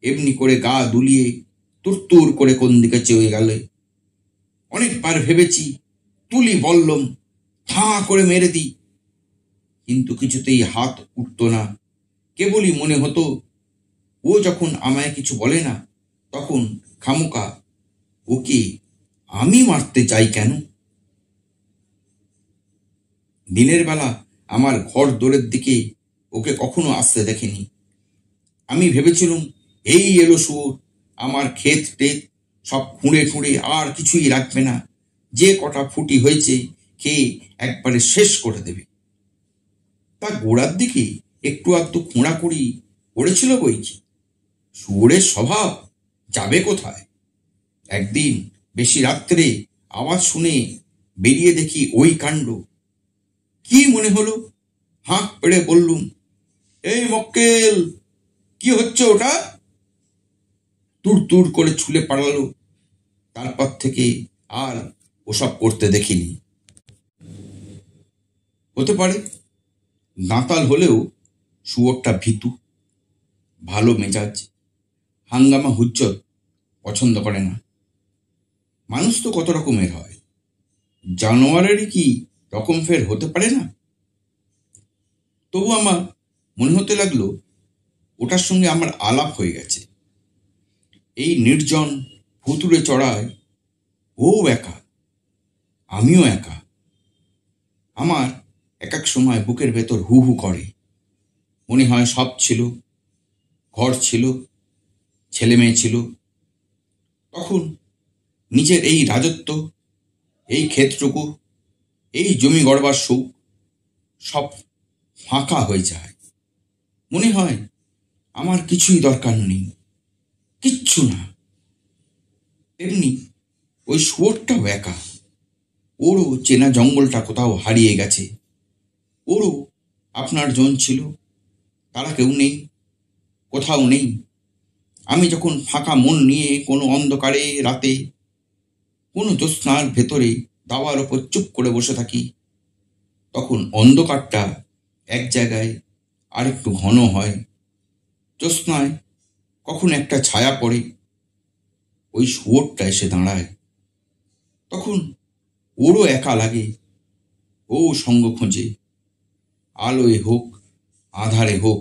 A: এমনি করে গা দুলিয়ে তুরতুর করে কোন দিকে চেয়ে গেলে। অনেকবার ভেবেছি তুলি বললম, ফাঁ করে মেরে দিই, কিন্তু কিছুতেই হাত উঠত না। কেবলই মনে হতো ও যখন আমায় কিছু বলে না, তখন খামোকা ওকে আমি মারতে চাই কেন? দিনের বেলা আমার ঘর দোরের দিকে ওকে কখনো আসতে দেখেনি। আমি ভেবেছিলাম এই এলো শুয়োর, আমার ক্ষেত টেত সব খুঁড়ে খুঁড়ে আর কিছুই রাখবে না, যে কটা ফুটি হয়েছে খেয়ে একবারে শেষ করে দেবে। তা গোড়ার দিকে একটু আধটু খোঁড়াখুড়ি করেছিল বই কি, শুয়োরের স্বভাব যাবে কোথায়। একদিন বেশি রাত্রে আওয়াজ শুনে বেরিয়ে দেখি ওই কাণ্ড। কি মনে হলো, হাঁক পেড়ে বললুম, এই মক্কেল, কি হচ্ছে ওটা? তুর তুর করে ছুলে পালালো। তারপর থেকে আর ওসব করতে দেখিনি। হতে পারে দাঁতাল হলেও শুয়োরটা ভীতু, ভালো মেজাজ, হাঙ্গামা হুজ্জত পছন্দ করে না। মানুষ তো কত রকমের হয়, জানোয়ারেরই কি রকম ফের হতে পারে না? তবু আমার মনে হতে লাগলো ওটার সঙ্গে আমার আলাপ হয়ে গেছে। এই নির্জন ভুতুড়ে চড়ায় ও একা, আমিও একা। আমার এক এক সময় বুকের ভেতর হু হু করে, মনে হয় সব ছিল, ঘর ছিল, ছেলে মেয়ে ছিল। তখন নিজের এই রাজত্ব, এই ক্ষেতটুকু, এই জমি গড়বার সুখ সব ফাঁকা হয়ে যায়। মনে হয় আমার কিছুই দরকার নেই, কিচ্ছু না। তেমনি ওই শুয়োরটাও একা, ওরও চেনা জঙ্গলটা কোথাও হারিয়ে গেছে, ওরও আপনার জন ছিল, তারা কেউ নেই, কোথাও নেই। আমি যখন ফাঁকা মন নিয়ে কোনো অন্ধকারে রাতে কোনো জ্যোৎস্নার ভেতরে দাওয়ার ওপর চুপ করে বসে থাকি, তখন অন্ধকারটা এক জায়গায় আরেকটু ঘন হয়, জ্যোৎস্নায় কখন একটা ছায়া পড়ে, ওই শুয়োরটা এসে দাঁড়ায়। তখন ওরও একা লাগে, ও সঙ্গ খোঁজে, আলোয় হোক আধারে হোক,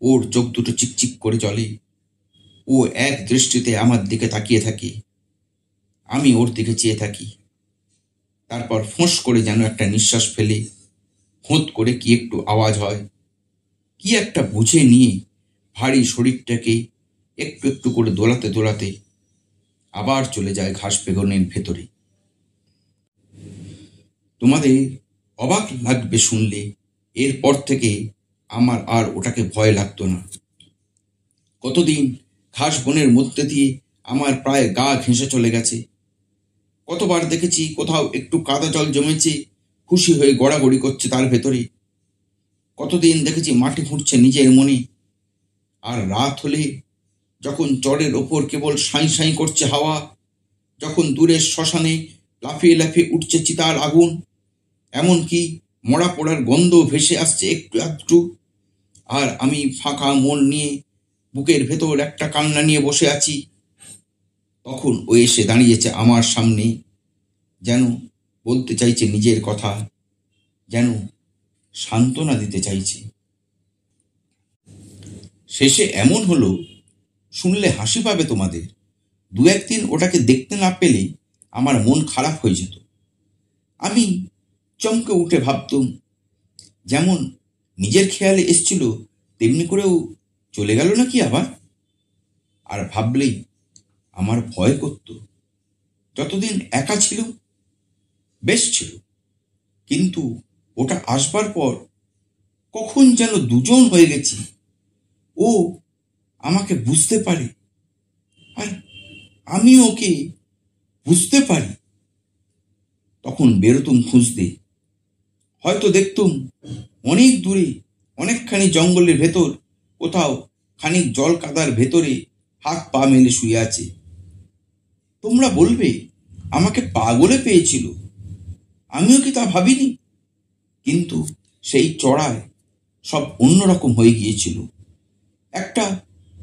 A: ওর চোখ দুটো চিকচিক করে চলে। ও এক দৃষ্টিতে আমার দিকে তাকিয়ে থাকে, আমি ওর দিকে চেয়ে থাকি। তারপর ফোঁস করে যেন একটা নিঃশ্বাস ফেলে, খোঁত করে কি একটু আওয়াজ হয়, কি একটা বুঝে নিয়ে ভারী শরীরটাকে একটু একটু করে দোলাতে দোলাতে আবার চলে যায় ঘাস বেগুনের ভেতরে। তোমাদের অবাক লাগবে শুনলে, এরপর থেকে আমার আর ওটাকে ভয় লাগতো না। কতদিন ঘাস বনের মধ্যে দিয়ে আমার প্রায় গা ঘেঁষে চলে গেছে। কতবার দেখেছি কোথাও একটু কাদা জল জমেছে, খুশি হয়ে গড়াগড়ি করছে তার ভেতরে। কতদিন দেখেছি মাটি ফুঁড়ছে নিজের মনে। আর রাত হলে যখন চরের ওপর কেবল সাঁই সাঁই করছে হাওয়া, যখন দূরের শ্মশানে লাফিয়ে লাফিয়ে উঠছে চিতার আগুন, এমনকি মরা পোড়ার গন্ধ ভেসে আসছে একটু একটু, আর আমি ফাঁকা মন নিয়ে বুকের ভেতর একটা কান্না নিয়ে বসে আছি, তখন ও এসে দাঁড়িয়েছে আমার সামনে, যেন বলতে চাইছে নিজের কথা, যেন সান্ত্বনা দিতে চাইছে। শেষে এমন হলো, শুনলে হাসি পাবে তোমাদের, দু একদিন ওটাকে দেখতে না পেলে আমার মন খারাপ হয়ে যেত। আমি চমকে উঠে ভাবতুম, যেমন নিজের খেয়ালে এসছিল তেমনি করেও চলে গেল নাকি আবার। আর ভাবলেই আমার ভয় করত, যতদিন একা ছিল বেশ ছিল, কিন্তু ওটা আসবার পর কখন যেন দুজন হয়ে গেছি। ও আমাকে বুঝতে পারে আর আমি ওকে বুঝতে পারি। তখন বেরোতুম খুঁজতে, হয়তো দেখতুম অনেক দূরে, অনেকখানি জঙ্গলের ভেতর কোথাও খানিক জল কাদার ভেতরে হাত পা মেলে শুয়ে আছে। তোমরা বলবে আমাকে পাগলে পেয়েছিল, আমিও কি তা ভাবিনি? কিন্তু সেই চড়ায় সব অন্যরকম হয়ে গিয়েছিল, একটা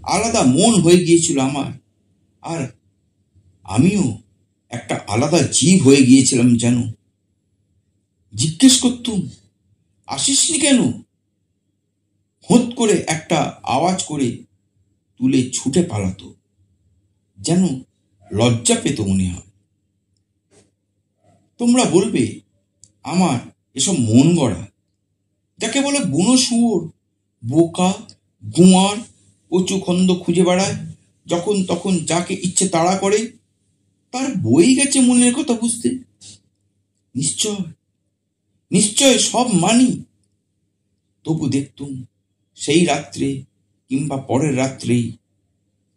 A: আলাদা মন হয়ে গিয়েছিল আমার, আর আমিও একটা আলাদা জীব হয়ে গিয়েছিলাম যেন। জিজ্ঞেস করতুম, আসিসনি কেন? হোঁত করে একটা আওয়াজ করে তুলে ছুটে পালাতো, যেন লজ্জা পেত মনে হয়। তোমরা বলবে আমার এসব মন গড়া, যাকে বলে বুনো শুয়োর, বোকা, গুমার, কচু খন্দ খুঁজে বেড়ায়, যখন তখন যাকে ইচ্ছে তাড়া করে, তার বই গেছে মনের কথা বুঝতে। নিশ্চয় নিশ্চয় সব মানি। তবু দেখতুম সেই রাত্রে কিংবা পরের রাত্রেই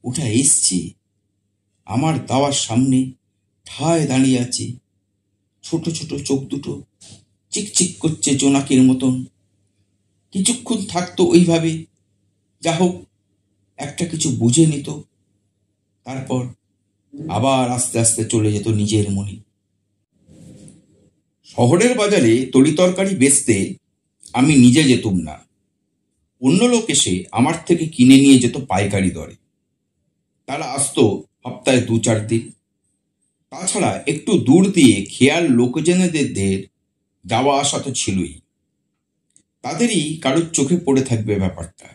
A: ওটা এসছে, আমার দাওয়ার সামনে ঠায় দাঁড়িয়ে আছে, ছোট ছোট চোখ দুটো চিকচিক করছে জোনাকির মতন। কিছুক্ষণ থাকতো ওইভাবে, যা হোক একটা কিছু বুঝে নিত, তারপর আবার আস্তে আস্তে চলে যেত নিজের মনে। শহরের বাজারে তরিতরকারি বেচতে আমি নিজে যেতুম না, অন্য লোক এসে আমার থেকে কিনে নিয়ে যেত পাইকারি দরে। তারা আসতো সপ্তাহে 2-4 দিন। তাছাড়া একটু দূর দিয়ে খেয়াল লোকজনেদের যাওয়া আসা তো ছিলই, তাদেরই কারোর চোখে পড়ে থাকবে ব্যাপারটা।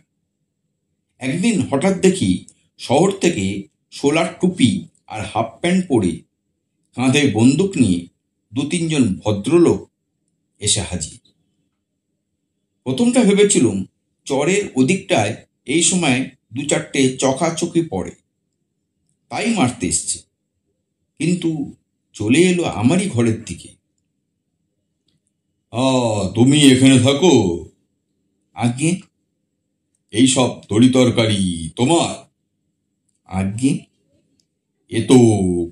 A: একদিন হঠাৎ দেখি শহর থেকে সোলার টুপি আর হাফ প্যান্ট পরে কাঁধে বন্দুক নিয়ে 2-3 জন ভদ্রলোক এসে হাজির। প্রথমটা ভেবেছিলুম চরের ওদিকটায় এই সময় 2-4টে চকাচকি পড়ে, তাই মারতে এসছে, কিন্তু চলে এলো আমারই ঘরের দিকে। তুমি এখানে থাকো? আজ্ঞে। এইসব তরিতরকারি তোমার? আজ্ঞে। এ তো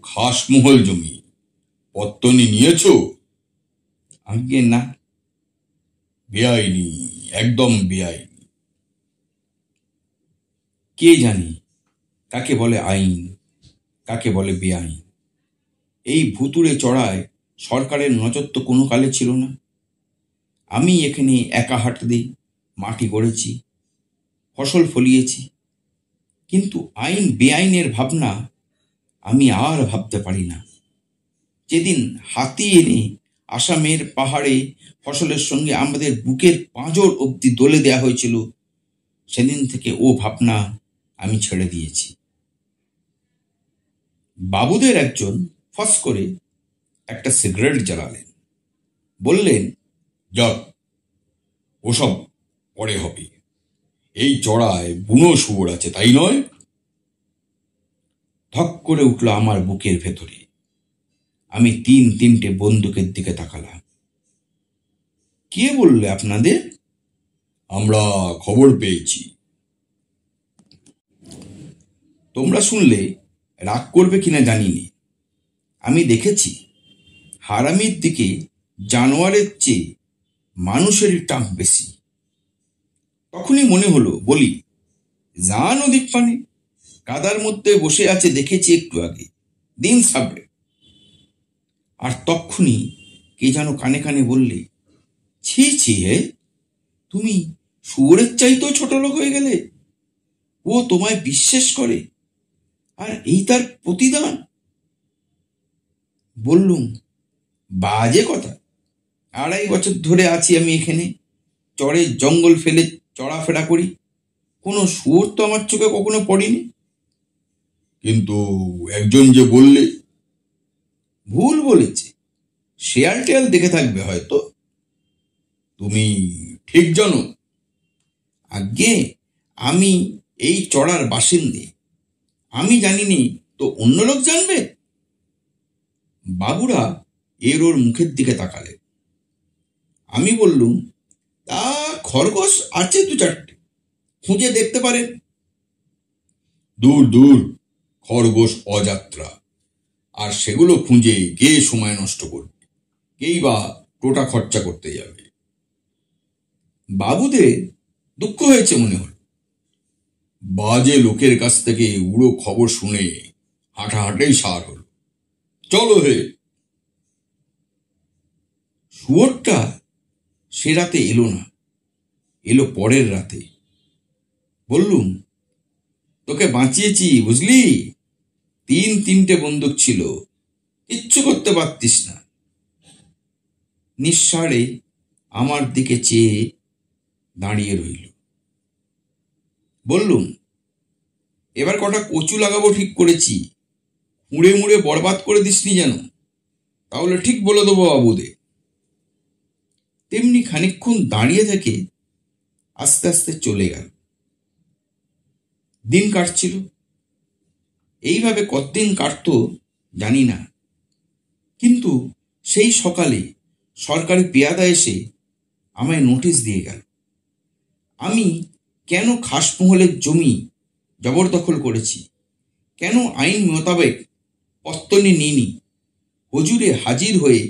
A: খাসমহল জমি, পত্তনি নিয়েছ? আজ্ঞে না। বেআইনি, একদম বেআইনি। কে জানি কাকে বলে আইন, কাকে বলে বেআইন। এই ভুতুড়ে চড়ায় সরকারের নজর তো কোনো কালে ছিল না। আমি এখানে একা হাঁট দিই, মাটি গড়েছি, ফসল ফলিয়েছি, কিন্তু আইন বেআইনের ভাবনা আমি আর ভাবতে পারি না। যেদিন হাতি এনে আসামের পাহাড়ে ফসলের সঙ্গে আমাদের বুকের পাঁজর অবধি দলে দেয়া হয়েছিল, সেদিন থেকে ও ভাবনা আমি ছেড়ে দিয়েছি। বাবুদের একজন ফস করে একটা সিগারেট জ্বালালেন, বললেন, যাক, ওসব পরে হবে, এই চড়ায় বুনো শুয়োর আছে, তাই নয়? ধক করে উঠল আমার বুকের ভেতরে। আমি 3-3টে বন্দুকের দিকে তাকালাম। কে বললে আপনাদের? আমরা খবর পেয়েছি। তোমরা শুনলে রাগ করবে কিনা জানি না। আমি দেখেছি হারামির দিকে জানোয়ারের চেয়ে মানুষেরই টাক বেশি। তখনই মনে হলো, বলি, যান ওদিক পানে, কাদার মধ্যে বসে আছে দেখেছি একটু আগে, দিন সাবড়ে। আর তক্ষুনি কে যেন কানে কানে বললে, ছি ছি হে, তুমি শুয়োরের চাইতেও ছোট লোক হয়ে গেলে। ও তোমায় বিশ্বাস করে, আর এই তার প্রতিদান। বললুম, বাজে কথা। 2.5 বছর ধরে আছি আমি এখানে, চরে জঙ্গল ফেলে চড়াফেরা করি, কোনো শুয়োর তো আমার চোখে কখনো পড়েনি। কিন্তু একজন যে বললে? ভুল বলেছে, শেয়াল টেয়াল দেখে থাকবে হয়তো। তুমি ঠিক জানো? আজ্ঞে, আমি এই চড়ার বাসিন্দে, আমি জানিনি তো অন্য লোক জানবে? বাবুরা এর ওর মুখের দিকে তাকালেন। আমি বললুম, তা খরগোশ আছে 2-4টে, খুঁজে দেখতে পারেন। দূর দূর, খরগোশ অযাত্রা, আর সেগুলো খুঁজে কে সময় নষ্ট করবে, কেই বা টোটা খরচা করতে যাবে। বাবুদের দুঃখ হয়েছে মনে হল। বাজে লোকের কাছ থেকে উড়ো খবর শুনে হাঁটাহাঁটাই সার হল। চলো হে। শুয়োরটা সে রাতে এলো না, এলো পরের রাতে। বললুম, তোকে বাঁচিয়েছি বুঝলি, 3-3টে বন্দুক ছিল, কিচ্ছু করতে পারতিস না। নিঃসাড়ে আমার দিকে চেয়ে দাঁড়িয়ে রইল। বললুম, এবার কটা কচু লাগাবো ঠিক করেছি, মুড়ে মুড়ে বরবাদ করে দিসনি যেন, তাহলে ঠিক বলে দেবো বাবুদের। তেমনি খানিকক্ষণ দাঁড়িয়ে থেকে আস্তে আস্তে চলে গেল। দিন কাটছিল। এইভাবে কতদিন কাটতো জানি না, কিন্তু সেই সকালে সরকারি পেয়াদা এসে আমায় নোটিশ দিয়ে গেল। আমি কেন খাসমহলের জমি জবরদখল করেছি, কেন আইন মোতাবেক পত্তনি নিইনি, হুজুরে হাজির হয়ে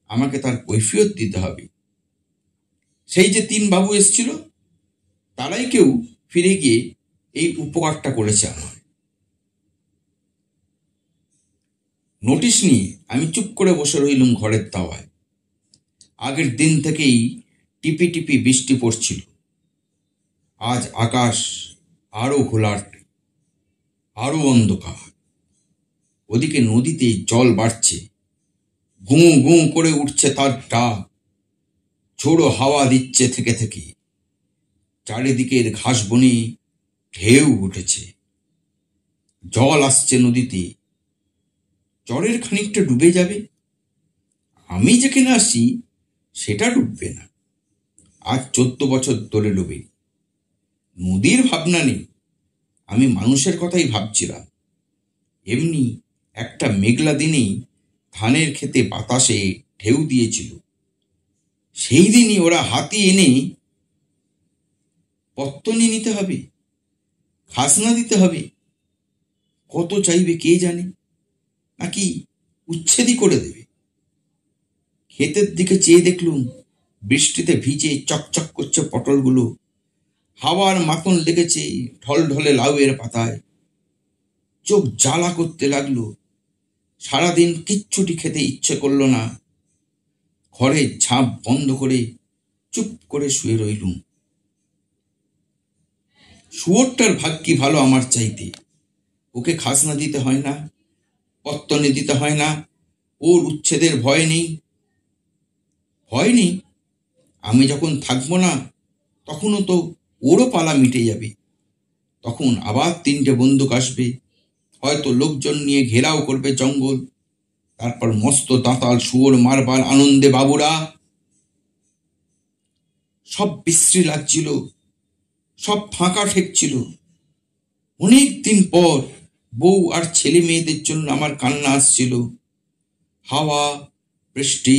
A: আমাকে তার কৈফিয়ত দিতে হবে। সেই যে 3 বাবু এসছিল, তারাই কেউ ফিরে গিয়ে এই উপকারটা করেছে আমার। নোটিশ নিয়ে আমি চুপ করে বসে রইলুম ঘরের দাওয়ায়। আগের দিন থেকেই টিপি টিপি বৃষ্টি পড়ছিল। আজ আকাশ আরো ঘোলাটে, আরো অন্ধকার। ওদিকে নদীতে জল বাড়ছে, গুঁ গুঁ করে উঠছে তার ডাক, ঝোড়ো হাওয়া দিচ্ছে থেকে থেকে। চারিদিকের ঘাস বনে ঢেউ উঠেছে, জল আসছে নদীতে। চরের খানিকটা ডুবে যাবে, আমি যেখানে আসি সেটা ডুববে না। আজ 14 বছর ধরে ডুবে। নদীর ভাবনা নেই, আমি মানুষের কথাই ভাবছিলাম। এমনি একটা মেঘলা দিনেই ধানের খেতে বাতাসে ঢেউ দিয়েছিল। সেই দিনই ওরা হাতি এনে পত্তনি নিতে হবে, খাজনা দিতে হবে। কত চাইবে কে জানে, নাকি উচ্ছেদই করে দেবে। ক্ষেতের দিকে চেয়ে দেখলুম বৃষ্টিতে ভিজে চকচক করছে পটলগুলো, হাওয়ার মাখন লেগেছে ঢলঢলে লাউয়ের পাতায়। চোখ জ্বালা করতে লাগলো। সারাদিন কিচ্ছুটি খেতে ইচ্ছে করলো না। ঘরে ঝাঁপ বন্ধ করে চুপ করে শুয়ে রইলুম। শুয়োরটার ভাগ্যি ভালো আমার চাইতে। ওকে খাজনা দিতে হয় না, পত্তনি দিতে হয় না, ওর উচ্ছেদের ভয় নেই। ভয় নেই, আমি যখন থাকবো না তখনও তো ওরও পালা মিটে যাবে। তখন আবার 3টে বন্দুক আসবে, হয়তো লোকজন নিয়ে ঘেরাও করবে জঙ্গল। তারপর মস্ত দাঁতাল শুয়োর মারবার আনন্দে বাবুরা। সব বিশ্রী লাগছিল, সব ফাঁকা ঠেকছিল। অনেক দিন পর বউ আর ছেলে মেয়েদের জন্য আমার কান্না আসছিল। হাওয়া, বৃষ্টি,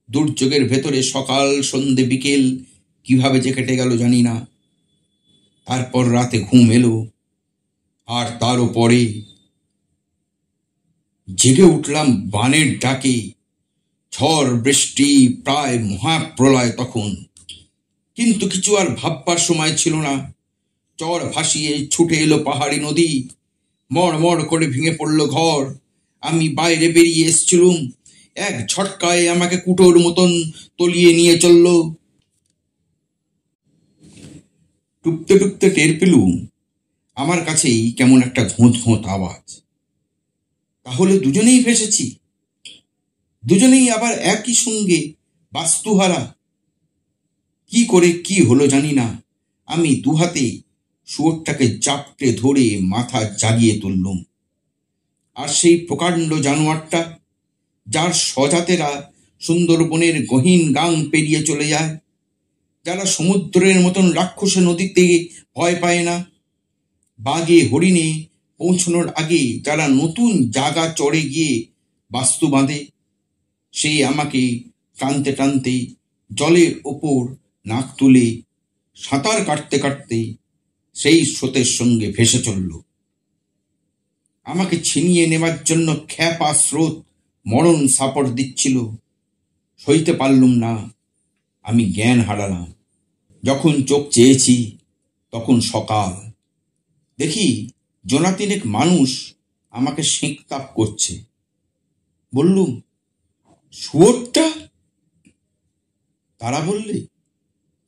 A: দুর্যোগের ভেতরে সকাল সন্ধে বিকেল কিভাবে যে কেটে গেল জানি না। তারপর রাতে ঘুম এলো, আর তারও পরে জেগে উঠলাম বানের ডাকে। ঝড় বৃষ্টি, প্রায় মহাপ্রলয় তখন। কিন্তু কিছু আর ভাববার সময় ছিল না। চর ভাসিয়ে ছুটে এলো পাহাড়ি নদী, মড় মড় করে ভেঙে পড়ল ঘর। আমি বাইরে বেরিয়ে এসছিলুম, এক ঝটকায় আমাকে কুটোর মতন তলিয়ে নিয়ে চলল। টুকতে টুকতে টের পেলুম আমার কাছেই কেমন একটা ঘোঁত ঘোঁত আওয়াজ। তাহলে দুজনেই ভেসেছি, দুজনেই আবার একই সঙ্গে বাস্তুহারা। কি করে কি হলো জানি না, আমি দুহাতে শুয়োরটাকে জাপটে ধরে মাথা জাগিয়ে তুললুম। আর সেই প্রকাণ্ড জানোয়ারটা, যার স্বজাতেরা সুন্দরবনের গহীন গাং পেরিয়ে চলে যায়, যারা সমুদ্রের মতন রাক্ষসে নদীতে ভয় পায় না, বাঘে হরিণে পৌঁছানোর আগে যারা নতুন জায়গা চড়ে গিয়ে বাস্তু বাঁধে, সে আমাকে টানতে টানতে জলের ওপর নাক তুলে সাঁতার কাটতে কাটতে সেই স্রোতের সঙ্গে ভেসে চলল। আমাকে ছিনিয়ে নেবার জন্য খ্যাপা স্রোত মরণ সাপড় দিচ্ছিল। সইতে পারলুম না, আমি জ্ঞান হারালাম। যখন চোখ চেয়েছি তখন সকাল। দেখি জোনাতিনেক মানুষ আমাকে সেঁক তাপ করছে। বললুম, শুয়োরটা? তারা বললে,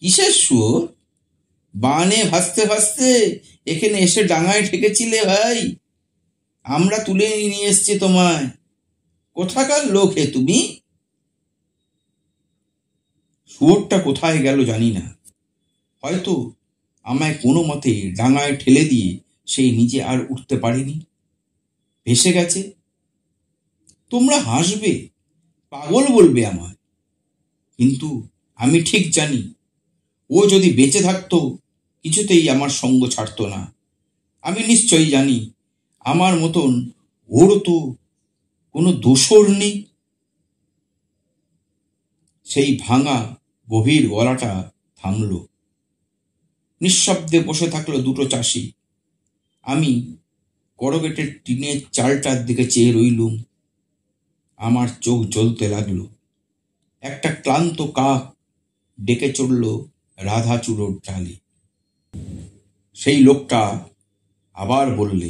A: কিসের শুয়োর? বানে ভাসতে ভাসতে এখানে এসে ডাঙায় ঠেকেছিলে ভাই, আমরা তুলে নিয়ে এসছি তোমায়। কোথাকার লোক হে তুমি? শুয়োরটা কোথায় গেল জানি না, হয়তো আমায় কোনো মতে ডাঙায় ঠেলে দিয়ে সেই নিজে আর উঠতে পারেনি, ভেসে গেছে। তোমরা হাসবে, পাগল বলবে আমায়, কিন্তু আমি ঠিক জানি ও যদি বেঁচে থাকতো কিছুতেই আমার সঙ্গ ছাড়তো না। আমি নিশ্চয়ই জানি আমার মতন ওরও তো কোনো দোসর নেই। সেই ভাঙা গভীর গলাটা থামল। নিঃশব্দে বসে থাকলো দুটো চাষি। আমি করগেটের টিনের চালটার দিকে চেয়ে রইলুম। আমার চোখ জ্বলতে লাগলো। একটা ক্লান্ত কাক ডেকে চড়ল রাধাচূড়োর ডালে। সেই লোকটা আবার বললে,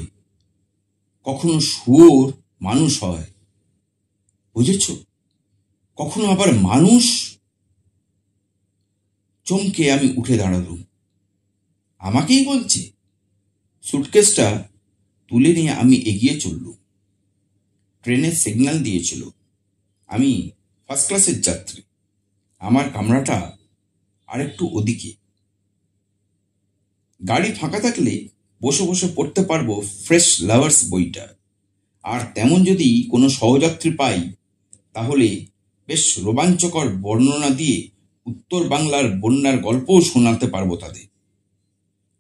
A: কখনো শুয়োর মানুষ হয়, বুঝেছ? কখনো আবার মানুষ। চমকে আমি উঠে দাঁড়ালুম। আমাকেই বলছে? সুটকেসটা তুলে নিয়ে আমি এগিয়ে চললুম। ট্রেনের সিগন্যাল দিয়েছিল। আমি ফার্স্ট ক্লাসের যাত্রী। আমার কামরাটা আরেকটু ওদিকে। গাড়ি ফাঁকা থাকলে বসে বসে পড়তে পারবো ফ্রেশ লাভার্স বইটা। আর তেমন যদি কোনো সহযাত্রী পাই তাহলে বেশ রোমাঞ্চকর বর্ণনা দিয়ে উত্তর বাংলার বন্যার গল্পও শোনাতে পারবো তাদের।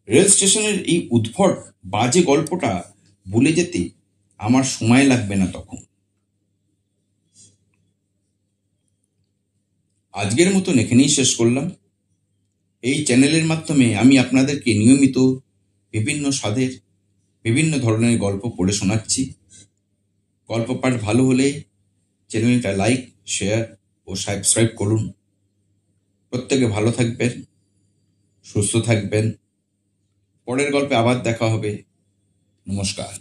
A: রেল স্টেশনের এই উদ্ভট বাজে গল্পটা ভুলে যেতে আমার সময় লাগবে না তখন। আজকের মতন এখানেই শেষ করলাম। এই চ্যানেলের মাধ্যমে আমি আপনাদেরকে নিয়মিত বিভিন্ন স্বাদের বিভিন্ন ধরনের গল্প পড়ে শোনাচ্ছি। গল্প পাঠ ভালো হলে চ্যানেলটা লাইক, শেয়ার ও সাবস্ক্রাইব করুন। প্রত্যেকে ভালো থাকবেন, সুস্থ থাকবেন। পরের গল্পে আবার দেখা হবে। নমস্কার।